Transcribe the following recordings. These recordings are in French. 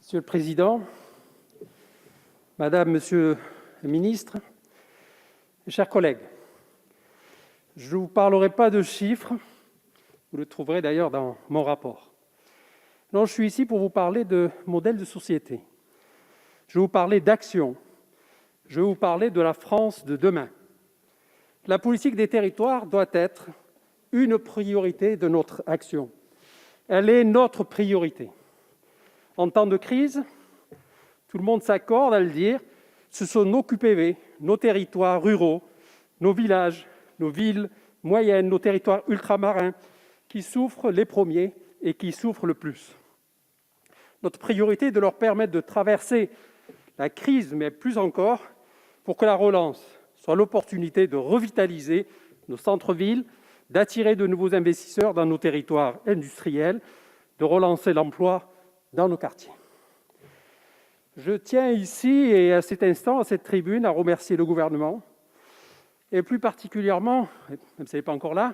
Monsieur le président, madame, monsieur le ministre, mes chers collègues, je ne vous parlerai pas de chiffres, vous le trouverez d'ailleurs dans mon rapport. Non, je suis ici pour vous parler de modèle de société. Je vais vous parler d'action. Je vais vous parler de la France de demain. La politique des territoires doit être une priorité de notre action. Elle est notre priorité. En temps de crise, tout le monde s'accorde à le dire, ce sont nos QPV, nos territoires ruraux, nos villages, nos villes moyennes, nos territoires ultramarins qui souffrent les premiers et qui souffrent le plus. Notre priorité est de leur permettre de traverser la crise, mais plus encore, pour que la relance soit l'opportunité de revitaliser nos centres-villes, d'attirer de nouveaux investisseurs dans nos territoires industriels, de relancer l'emploi dans nos quartiers. Je tiens ici et à cet instant, à cette tribune, à remercier le gouvernement et plus particulièrement, même si elle n'est pas encore là,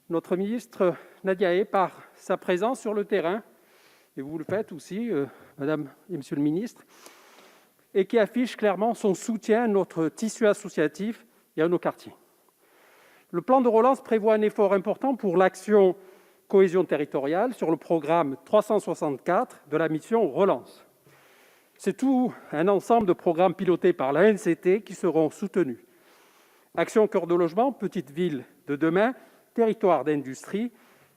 notre ministre Nadia Hay par sa présence sur le terrain, et vous le faites aussi, madame et monsieur le ministre, et qui affiche clairement son soutien à notre tissu associatif et à nos quartiers. Le plan de relance prévoit un effort important pour l'action cohésion territoriale sur le programme 364 de la mission Relance. C'est tout un ensemble de programmes pilotés par l'ANCT qui seront soutenus. Action Cœur de Logement, Petites Villes de demain, Territoires d'industrie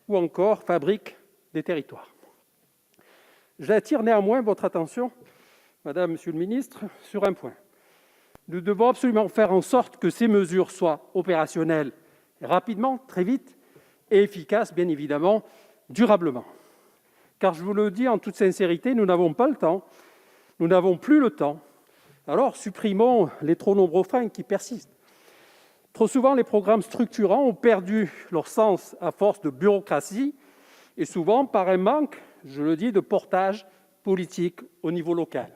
ou encore Fabrique des territoires. J'attire néanmoins votre attention, madame, monsieur le ministre, sur un point. Nous devons absolument faire en sorte que ces mesures soient opérationnelles rapidement, très vite, et efficaces, bien évidemment, durablement. Car je vous le dis en toute sincérité, nous n'avons pas le temps, nous n'avons plus le temps. Alors supprimons les trop nombreux freins qui persistent. Trop souvent, les programmes structurants ont perdu leur sens à force de bureaucratie et souvent par un manque, je le dis, de portage politique au niveau local.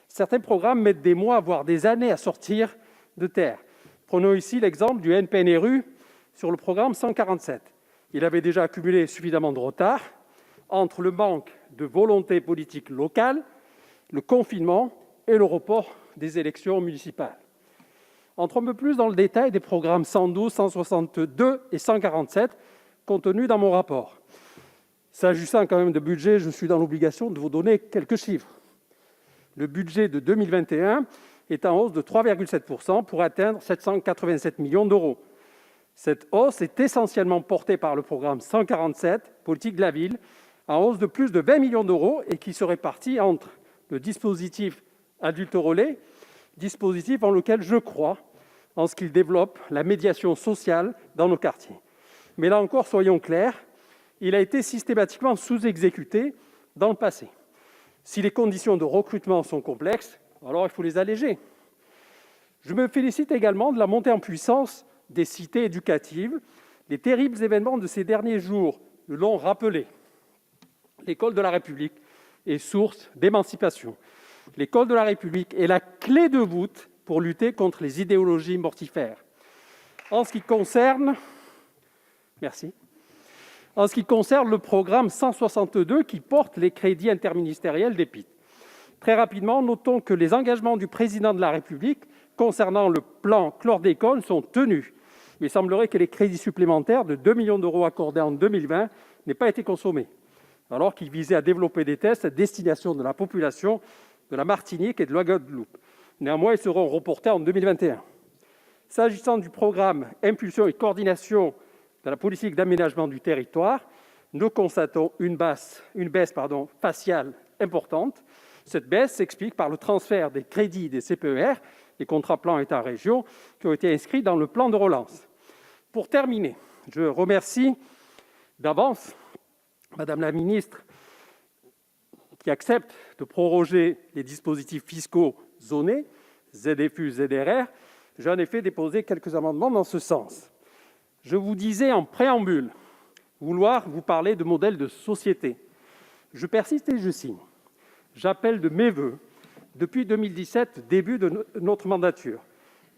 Certains programmes mettent des mois, voire des années à sortir de terre. Prenons ici l'exemple du NPNRU sur le programme 147. Il avait déjà accumulé suffisamment de retard entre le manque de volonté politique locale, le confinement et le report des élections municipales. Entrons un peu plus dans le détail des programmes 112, 162 et 147 contenus dans mon rapport. S'agissant quand même de budget, je suis dans l'obligation de vous donner quelques chiffres. Le budget de 2021 est en hausse de 3,7% pour atteindre 787 millions d'euros. Cette hausse est essentiellement portée par le programme 147, Politique de la ville, en hausse de plus de 20 millions d'euros et qui se répartit entre le dispositif Adulte Relais, dispositif en lequel je crois, en ce qu'il développe la médiation sociale dans nos quartiers. Mais là encore, soyons clairs, il a été systématiquement sous-exécuté dans le passé. Si les conditions de recrutement sont complexes, alors il faut les alléger. Je me félicite également de la montée en puissance des cités éducatives. Les terribles événements de ces derniers jours l'ont rappelé. L'école de la République est source d'émancipation. L'école de la République est la clé de voûte pour lutter contre les idéologies mortifères. En ce qui concerne le programme 162 qui porte les crédits interministériels d'EPIT. Très rapidement, notons que les engagements du président de la République concernant le plan chlordécone sont tenus. Il semblerait que les crédits supplémentaires de 2 millions d'euros accordés en 2020 n'aient pas été consommés, alors qu'ils visaient à développer des tests à destination de la population de la Martinique et de la Guadeloupe. Néanmoins, ils seront reportés en 2021. S'agissant du programme Impulsion et coordination de la politique d'aménagement du territoire, nous constatons une baisse faciale importante. Cette baisse s'explique par le transfert des crédits des CPER, les contrats plans État-région, qui ont été inscrits dans le plan de relance. Pour terminer, je remercie d'avance Madame la ministre qui accepte de proroger les dispositifs fiscaux zonés, ZFU, ZRR. J'ai en effet déposé quelques amendements dans ce sens. Je vous disais en préambule vouloir vous parler de modèle de société. Je persiste et je signe. J'appelle de mes voeux, depuis 2017, début de notre mandature,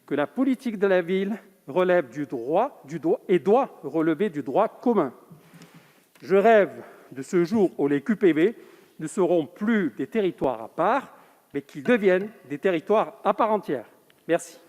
que la politique de la ville relève du droit et doit relever du droit commun. Je rêve de ce jour où les QPV ne seront plus des territoires à part, mais qu'ils deviennent des territoires à part entière. Merci.